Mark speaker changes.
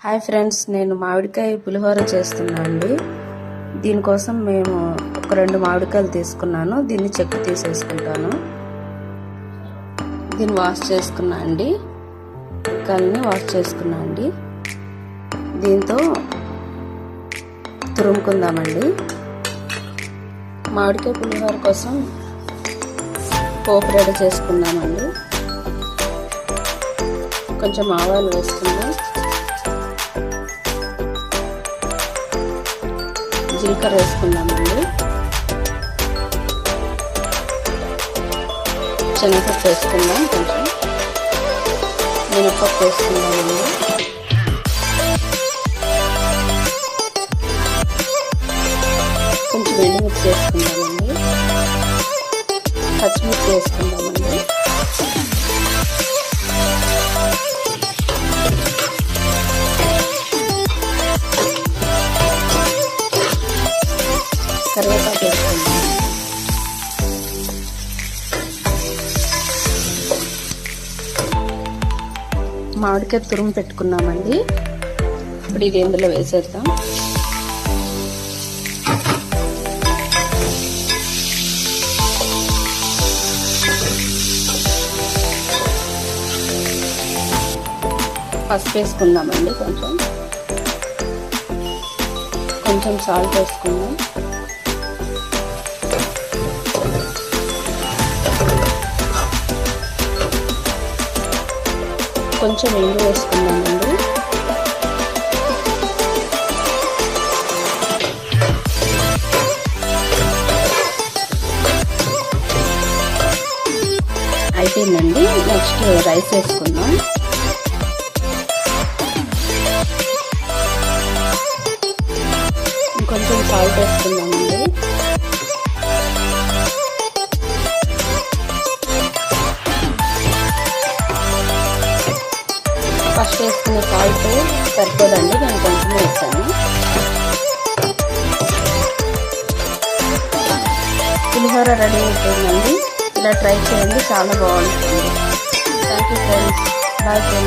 Speaker 1: Hi friends, నేను మామిడికాయ పులిహోర చేస్తున్నా అండి. దీనికోసం మేము ఒక 2 మామిడికాయలు తీసుకున్నాను. దీన్ని చెక్కు తీసేసుకుంటాను. దీన్ని వాష్ చేసుకున్నా అండి. కాయల్ని వాష్ చేసుకున్నా అండి. దీంతో తురుముకుందామండి. మామిడికాయ పులిహోర కోసం పోపు రెడీ చేసుకుందామండి. కొంచెం ఆవాలు వేసుకుందాం. జీలకర్ర వేసుకుందామండి. శనగపప్పు వేసుకుందాం. కొంచెం మినపప్పు వేసుకుందామండి. కొంచెం ఎండుమిర్చి వేసుకుందామండి. పచ్చిమిర్చి వేసుకుందామండి. కరివేపాకు వేసుకుందాం. మామిడికాయ తురుము పెట్టుకున్నామండి. ఇప్పుడు ఇది ఇందులో వేసేద్దాం. పసుపు వేసుకుందామండి. కొంచెం సాల్ట్ వేసుకుందాం. కొంచెం ఎండు వేసుకుందామండి. అయిపోయిందండి. నెక్స్ట్ రైస్ వేసుకుందాం. ఇంకొంచెం సాల్ట్ వేసుకుందామండి. ఫస్ట్ వేసుకున్న సాల్ట్ సరిపోదండి, నేను కొంచెం వేస్తాను. పులిహోర రెడీ అయిపోయిందండి. ఇలా ట్రై చేయండి, చాలా బాగుంటుంది. Thank you friends. Bye friends.